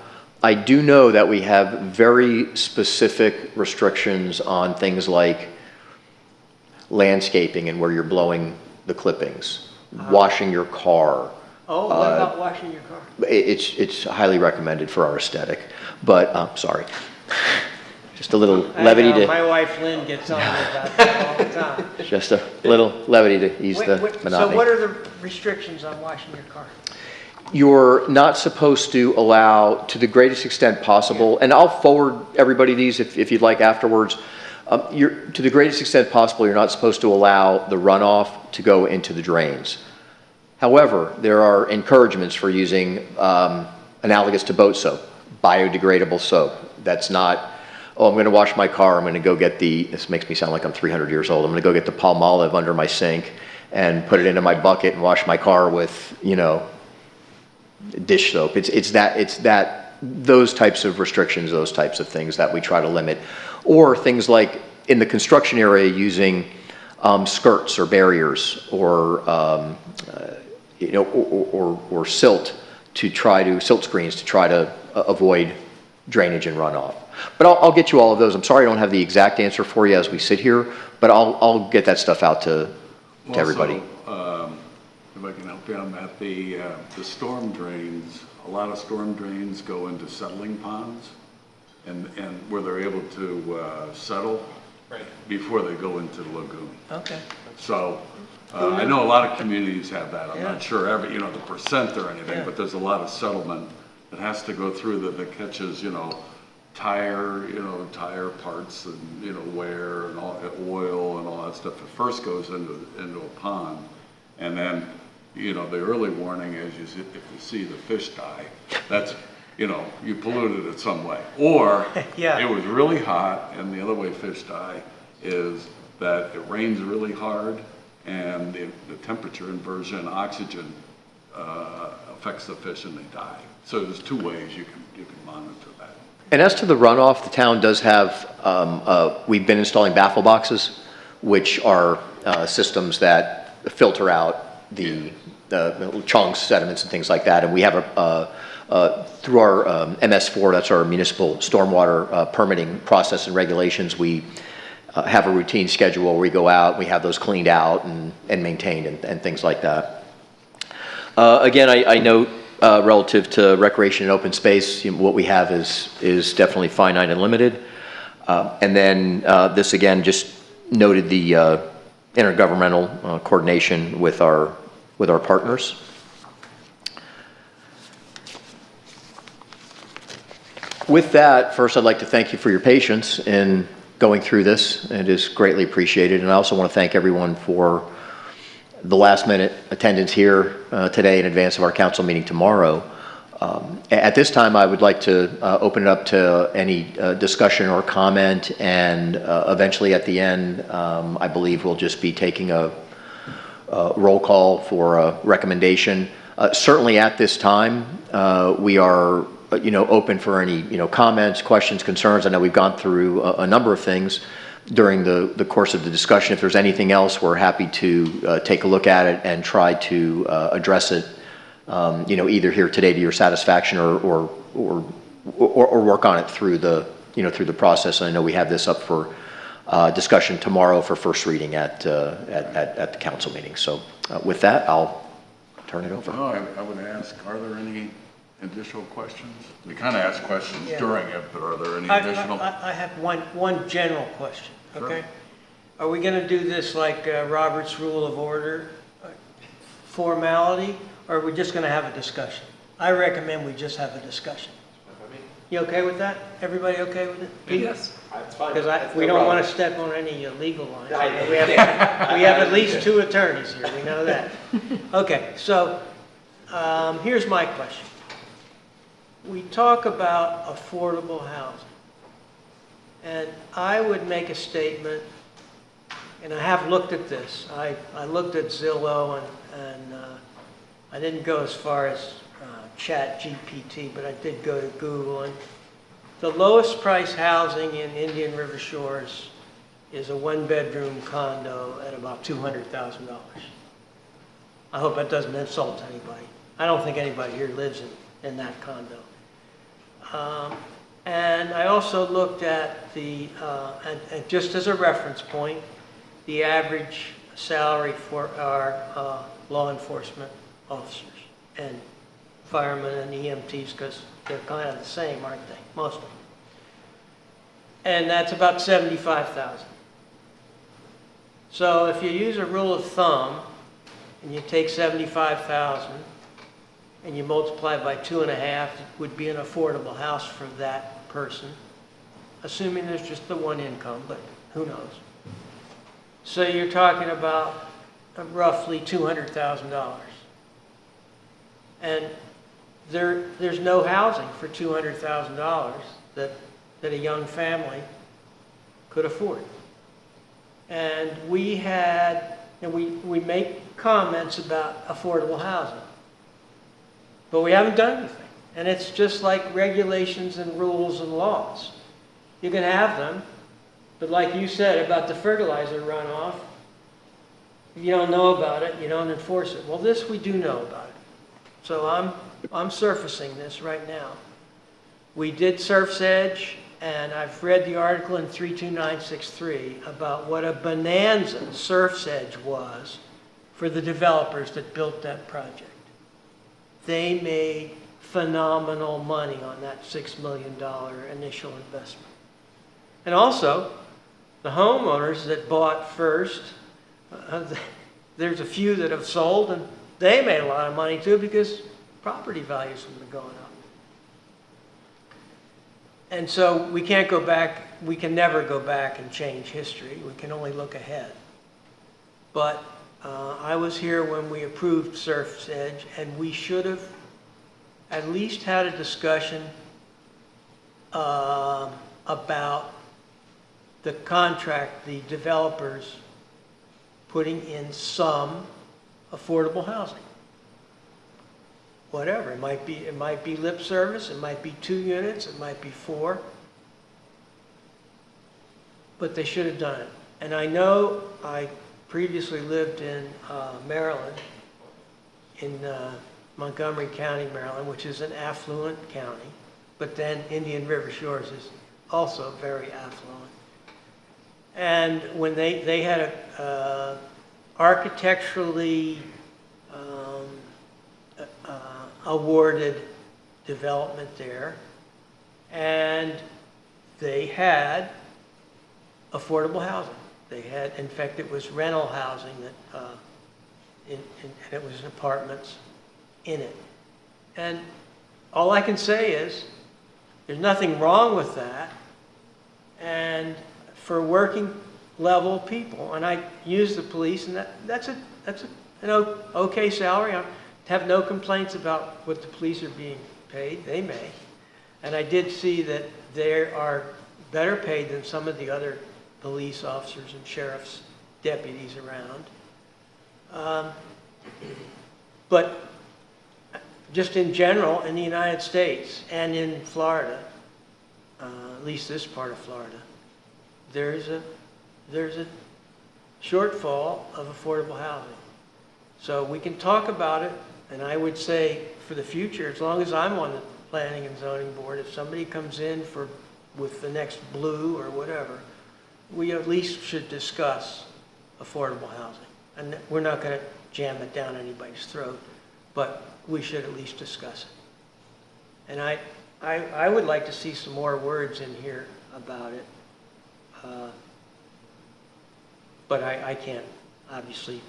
I do know that we have very specific restrictions on things like landscaping and where you're blowing the clippings, washing your car, Oh, what about washing your car? It's highly recommended for our aesthetic, but, sorry. Just a little I levity know, to, my wife Lynn gets on me about that all the time. just a little levity to ease the So monotony. what are the restrictions on washing your car? You're not supposed to allow, to the greatest extent possible, and I'll forward everybody these if you'd like afterwards. To the greatest extent possible, you're not supposed to allow the runoff to go into the drains. However, there are encouragements for using analogous to boat soap, biodegradable soap. That's not, oh, I'm going to wash my car, I'm going to go get this makes me sound like I'm 300 years old, I'm going to go get the Palmolive under my sink and put it into my bucket and wash my car with, dish soap. It's that those types of restrictions, those types of things that we try to limit. Or things like in the construction area using skirts or barriers or or silt screens to try to avoid drainage and runoff. But I'll get you all of those. I'm sorry I don't have the exact answer for you as we sit here, but I'll get that stuff out to everybody. Also, if I can help you on that, the storm drains, a lot of storm drains go into settling ponds and where they're able to settle before they go into the lagoon. Okay. So I know a lot of communities have that. I'm Yeah. not sure the percent or anything, Yeah. but there's a lot of settlement that has to go through that catches, tire parts and, wear and all, oil and all that stuff. It first goes into a pond. And then, the early warning is if you see the fish die, that's, you polluted it some way. Or Yeah. it was really hot, and the other way fish die is that it rains really hard, and the temperature inversion, oxygen affects the fish and they die. So there's two ways you can monitor that. And as to the runoff, the town does have, we've been installing baffle boxes, which are systems that filter out the chunks, sediments, and things like that. And we have through our MS4, that's our municipal stormwater permitting process and regulations, we have a routine schedule where we go out, we have those cleaned out and maintained and things like that. Again, I note relative to recreation and open space, what we have is definitely finite and limited. And then this again just noted the intergovernmental coordination with our partners. With that, first I'd like to thank you for your patience in going through this. It is greatly appreciated. And I also want to thank everyone for the last minute attendance here today in advance of our council meeting tomorrow. At this time, I would like to open it up to any discussion or comment, and eventually at the end, I believe we'll just be taking a roll call for a recommendation. Certainly at this time, we are open for any comments, questions, concerns. I know we've gone through a number of things during the course of the discussion. If there's anything else, we're happy to take a look at it and try to address it, either here today to your satisfaction or work on it through the process. And I know we have this up for discussion tomorrow for first reading at the council meeting. So with that, I'll turn it over. Oh, I would ask, are there any additional questions? We kind of asked questions during it, but are there any additional? I have one general question, Sure. okay? Are we gonna do this like Robert's Rule of Order formality, or are we just gonna have a discussion? I recommend we just have a discussion. You okay with that? Everybody okay with it? Pete? Yes. Because we don't want to step on any legal lines. We have at least two attorneys here, we know that. Okay, so here's my question. We talk about affordable housing, and I would make a statement, and I have looked at this. I looked at Zillow, and I didn't go as far as ChatGPT, but I did go to Google, and the lowest price housing in Indian River Shores is a one-bedroom condo at about $200,000. I hope that doesn't insult anybody. I don't think anybody here lives in that condo. And I also looked at and just as a reference point, the average salary for our law enforcement officers and firemen and EMTs, because they're kind of the same, aren't they? Most of them. And that's about 75,000. So if you use a rule of thumb, and you take 75,000, and you multiply by 2.5, it would be an affordable house for that person, assuming there's just the one income, but who knows. So you're talking about roughly $200,000. And there's no housing for $200,000 that a young family could afford. And we make comments about affordable housing, but we haven't done anything. And it's just like regulations and rules and laws. You can have them, but like you said about the fertilizer runoff, if you don't know about it, you don't enforce it. Well, this we do know about it. So I'm surfacing this right now. We did Surf's Edge, and I've read the article in 32963 about what a bonanza Surf's Edge was for the developers that built that project. They made phenomenal money on that $6 million initial investment. And also, the homeowners that bought first, there's a few that have sold, and they made a lot of money too because property values have been going up. And so we can't go back, we can never go back and change history. We can only look ahead. But I was here when we approved Surf's Edge, and we should have at least had a discussion about the contract, the developers putting in some affordable housing. Whatever, it might be lip service, it might be 2 units, it might be 4, but they should have done it. And I know I previously lived in Maryland, in Montgomery County, Maryland, which is an affluent county, but then Indian River Shores is also very affluent. And when they had a architecturally awarded development there, and they had affordable housing. They had, in fact, it was rental housing that, and it was apartments in it. And all I can say is, there's nothing wrong with that. And for working level people, and I use the police, and that's an okay salary. I have no complaints about what the police are being paid. They may. And I did see that they are better paid than some of the other police officers and sheriff's deputies around. But just in general, in the United States and in Florida, at least this part of Florida, there's a shortfall of affordable housing. So we can talk about it, and I would say for the future, as long as I'm on the Planning and Zoning Board, if somebody comes in with the next blue or whatever, we at least should discuss affordable housing. And we're not going to jam it down anybody's throat, but we should at least discuss it. And I would like to see some more words in here about it. But I can't, obviously.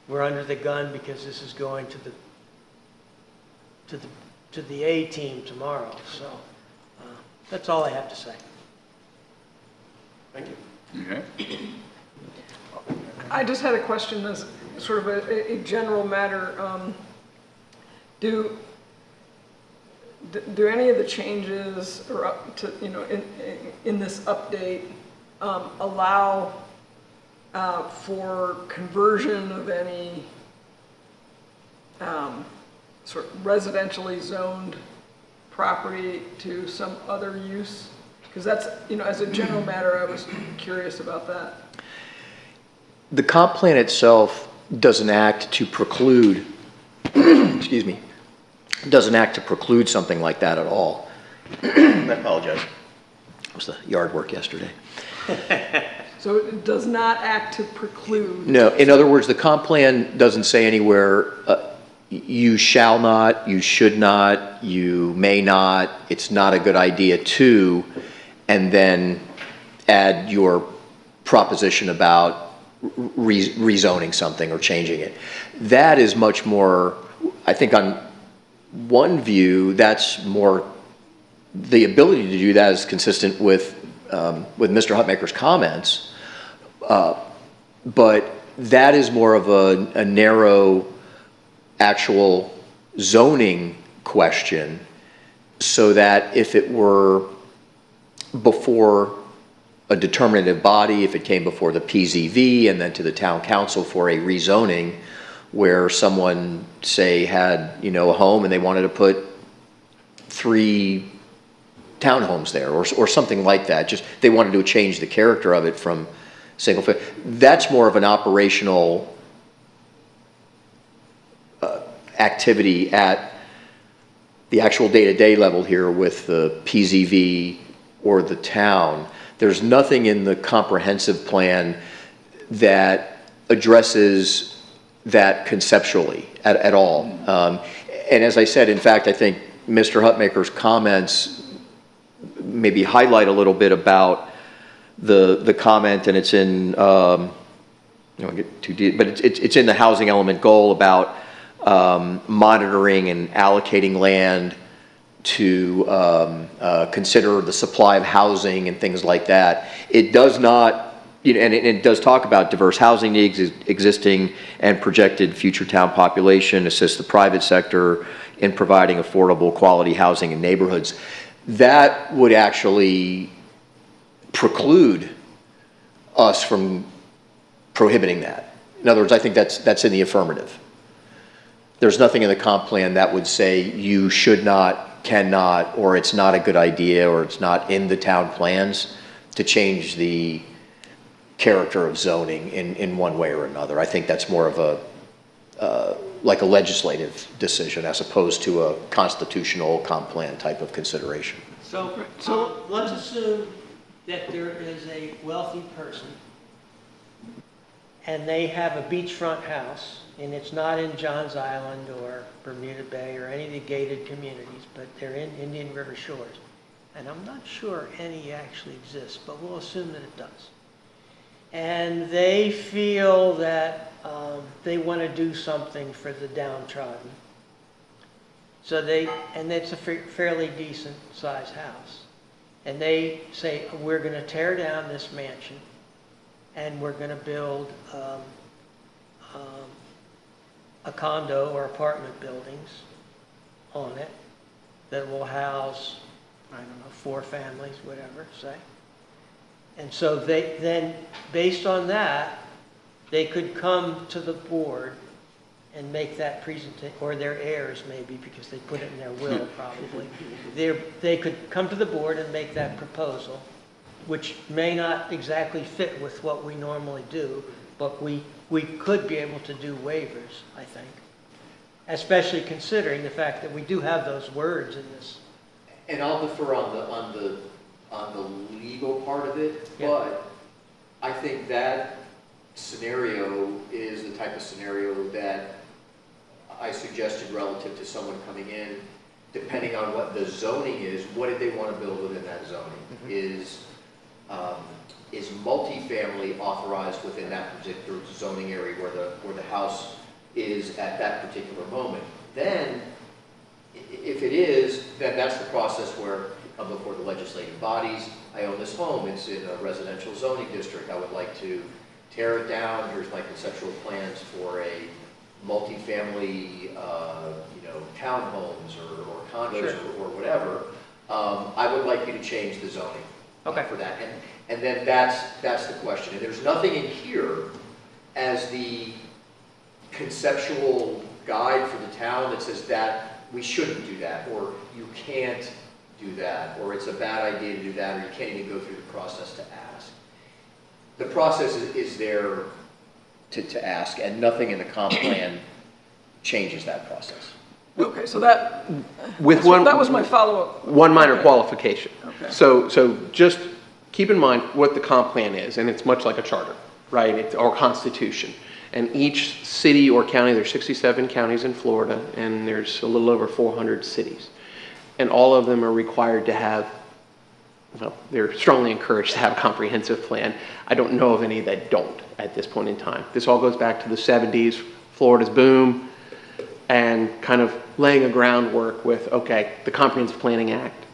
We're under the gun because this is going to the A team tomorrow. So that's all I have to say. Thank you. Okay. I just had a question as sort of a general matter. Do any of the changes or up to, in this update allow for conversion of any sort of residentially zoned property to some other use? Because that's, as a general matter, I was curious about that. The comp plan itself doesn't act to preclude, excuse me, doesn't act to preclude something like that at all. I apologize. It was the yard work yesterday. So it does not act to preclude? No, in other words, the comp plan doesn't say anywhere you shall not, you should not, you may not, it's not a good idea to, and then add your proposition about rezoning something or changing it. That is much more, I think on one view, that's more, the ability to do that is consistent with Mr. Hutmaker's comments, but that is more of a narrow actual zoning question, so that if it were before a determinative body, if it came before the PZV and then to the town council for a rezoning, where someone, say, had, you know, a home and they wanted to put 3 townhomes there or something like that, just they wanted to change the character of it from single family, that's more of an operational activity at the actual day-to-day level here with the PZV or the town. There's nothing in the comprehensive plan that addresses that conceptually at all. And as I said, in fact, I think Mr. Hutmaker's comments maybe highlight a little bit about the comment, and it's in, I don't get too deep, but it's in the housing element goal about monitoring and allocating land to consider the supply of housing and things like that. It does not, you know, and it does talk about diverse housing needs, existing and projected future town population, assist the private sector in providing affordable quality housing in neighborhoods. That would actually preclude us from prohibiting that. In other words, I think that's in the affirmative. There's nothing in the comp plan that would say you should not, cannot, or it's not a good idea, or it's not in the town plans to change the character of zoning in one way or another. I think that's more of a, like a legislative decision as opposed to a constitutional comp plan type of consideration. So, let's assume that there is a wealthy person and they have a beachfront house, and it's not in Johns Island or Bermuda Bay or any of the gated communities, but they're in Indian River Shores. And I'm not sure any actually exists, but we'll assume that it does. And they feel that they want to do something for the downtrodden. So and it's a fairly decent sized house. And they say, we're going to tear down this mansion and we're going to build a condo or apartment buildings on it that will house, I don't know, 4 families, whatever, say. And so they then, based on that, they could come to the board and make that presentation, or their heirs maybe, because they put it in their will probably. They could come to the board and make that proposal, which may not exactly fit with what we normally do, but we could be able to do waivers, I think. Especially considering the fact that we do have those words in this. And I'll defer on the legal part of it, Yeah. but I think that scenario is the type of scenario that I suggested relative to someone coming in, depending on what the zoning is, what did they want to build within that zoning? Is multifamily authorized within that particular zoning area where the house is at that particular moment? Then, if it is, then that's the process where you come before the legislative bodies. I own this home, it's in a residential zoning district, I would like to tear it down, here's my conceptual plans for a multifamily, townhomes or condos or whatever. I would like you to change the zoning for that. And then that's the question. And there's nothing in here as the conceptual guide for the town that says that we shouldn't do that, or you can't do that, or it's a bad idea to do that, or you can't even go through the process to ask. The process is there to ask, and nothing in the comp plan changes that process. Okay, so that That was my follow-up. One minor qualification. Okay. So just keep in mind what the comp plan is, and it's much like a charter, right? Or constitution. And each city or county, there's 67 counties in Florida, and there's a little over 400 cities. And all of them are required to have, well, they're strongly encouraged to have a comprehensive plan. I don't know of any that don't at this point in time. This all goes back to the 70s, Florida's boom, and kind of laying a groundwork with, okay, the Comprehensive Planning Act.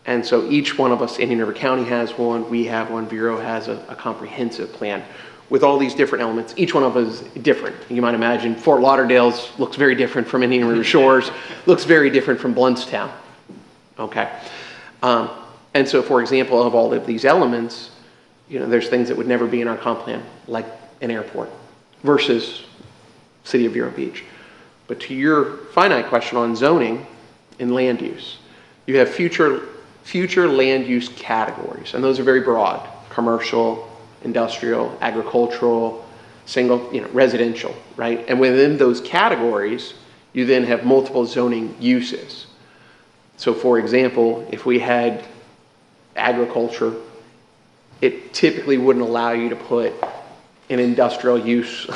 And so each one of us, Indian River County has one, we have one, Bureau has a comprehensive plan with all these different elements. Each one of us is different. You might imagine Fort Lauderdale's looks very different from Indian River Shores, looks very different from Bluntstown. Okay. And so, for example, of all of these elements, you know, there's things that would never be in our comp plan, like an airport versus City of Vero Beach. But to your finite question on zoning and land use, you have future land use categories, and those are very broad: commercial, industrial, agricultural, single, residential, right? And within those categories, you then have multiple zoning uses. So for example, if we had agriculture, it typically wouldn't allow you to put an industrial use.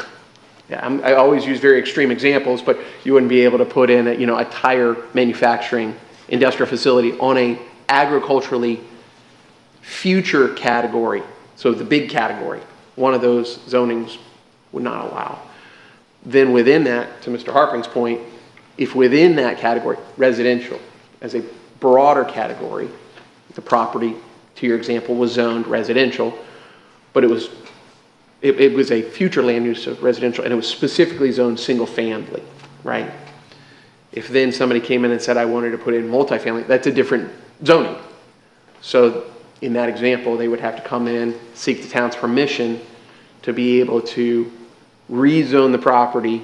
I always use very extreme examples, but you wouldn't be able to put in a tire manufacturing industrial facility on a agriculturally future category. So the big category, one of those zonings would not allow. Then within that, to Mr. Harping's point, if within that category, residential, as a broader category, the property, to your example, was zoned residential, but it was a future land use of residential, and it was specifically zoned single family, right? If then somebody came in and said, I wanted to put in multifamily, that's a different zoning. So in that example, they would have to come in, seek the town's permission to be able to rezone the property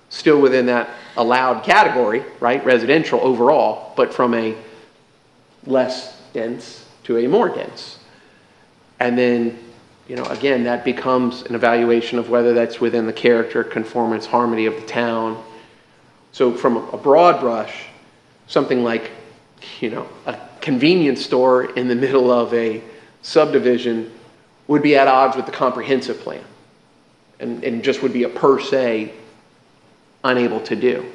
still within that allowed category, right? Residential overall, but from a less dense to a more dense. And then, again, that becomes an evaluation of whether that's within the character, conformance, harmony of the town. So from a broad brush, something like, a convenience store in the middle of a subdivision would be at odds with the comprehensive plan and just would be a per se unable to do.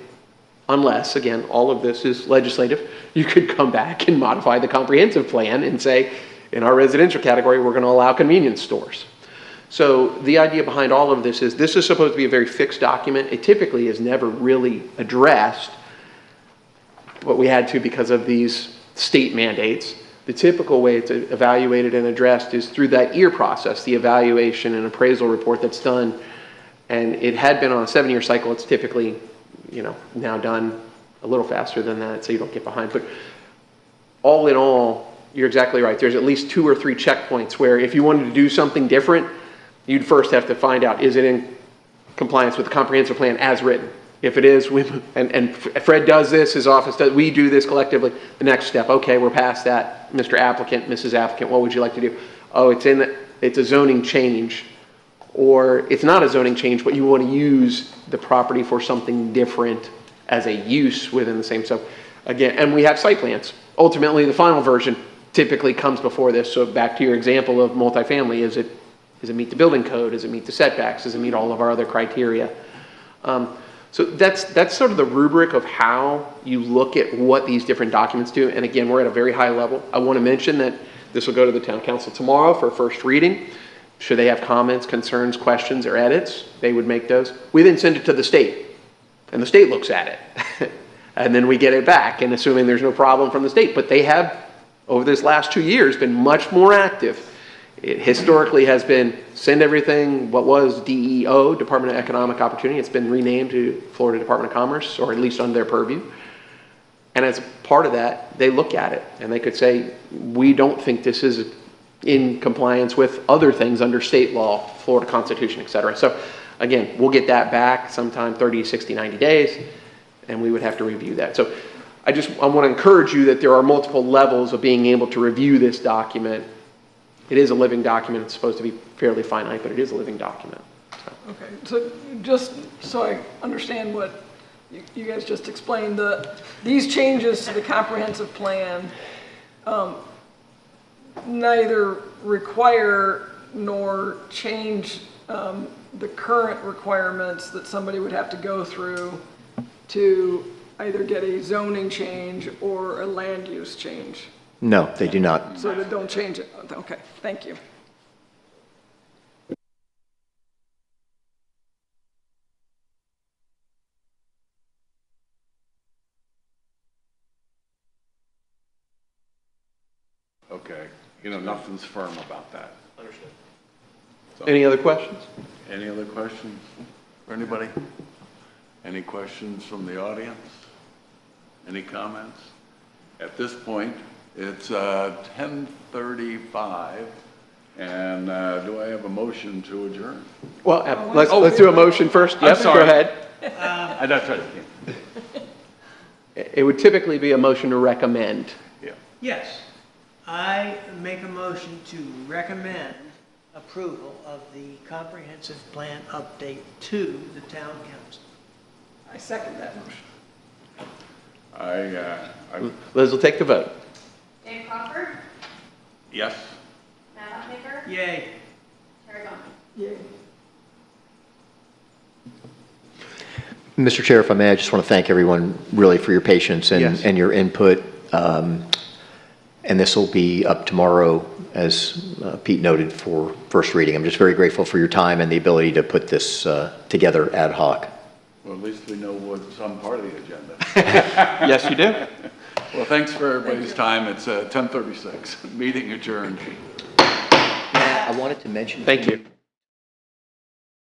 Unless, again, all of this is legislative, you could come back and modify the comprehensive plan and say, in our residential category, we're going to allow convenience stores. So the idea behind all of this is supposed to be a very fixed document. It typically is never really addressed, but we had to because of these state mandates. The typical way it's evaluated and addressed is through that EAR process, the evaluation and appraisal report that's done. And it had been on a 7-year cycle. It's typically, now done a little faster than that, so you don't get behind. But all in all, you're exactly right. There's at least 2 or 3 checkpoints where if you wanted to do something different, you'd first have to find out, is it in compliance with the comprehensive plan as written? If it is, and Fred does this, his office does, we do this collectively. The next step, okay, we're past that. Mr. Applicant, Mrs. Applicant, what would you like to do? Oh, it's a zoning change. Or it's not a zoning change, but you want to use the property for something different as a use within the same sub. Again, and we have site plans. Ultimately, the final version typically comes before this. So back to your example of multifamily, does it meet the building code? Does it meet the setbacks? Does it meet all of our other criteria? So that's sort of the rubric of how you look at what these different documents do. And again, we're at a very high level. I want to mention that this will go to the town council tomorrow for first reading. Should they have comments, concerns, questions, or edits, they would make those. We then send it to the state, and the state looks at it. And then we get it back, and assuming there's no problem from the state. But they have, over this last 2 years, been much more active. It historically has been send everything, what was DEO, Department of Economic Opportunity. It's been renamed to Florida Department of Commerce, or at least under their purview. And as part of that, they look at it, and they could say, we don't think this is in compliance with other things under state law, Florida Constitution, et cetera. So again, we'll get that back sometime 30, 60, 90 days, and we would have to review that. So I want to encourage you that there are multiple levels of being able to review this document. It is a living document. It's supposed to be fairly finite, but it is a living document. So. Okay, so just so I understand what you guys just explained, these changes to the comprehensive plan neither require nor change the current requirements that somebody would have to go through to either get a zoning change or a land use change. No, they do not. So they don't change it. Okay, thank you. Okay, nothing's firm about that. Any other questions? Any other questions for anybody? Any questions from the audience? Any comments? At this point, it's 10:35, and do I have a motion to adjourn? Well, let's do a motion first. Yep, sorry. go ahead. That's right. It would typically be a motion to recommend. Yeah. Yes, I make a motion to recommend approval of the comprehensive plan update to the town council. I second that motion. Liz will take the vote. Dave Crawford, Yes. Matt Hutmaker, Yay. Terry Bond. Yay. Mr. Chair, if I may, I just want to thank everyone really for your patience Yes. and your input. And this will be up tomorrow, as Pete noted, for first reading. I'm just very grateful for your time and the ability to put this together ad hoc. Well, at least we know what's on part of the agenda. Yes, you do. Well, thanks for everybody's time. It's 10:36. Meeting adjourned. I wanted to mention. Thank you.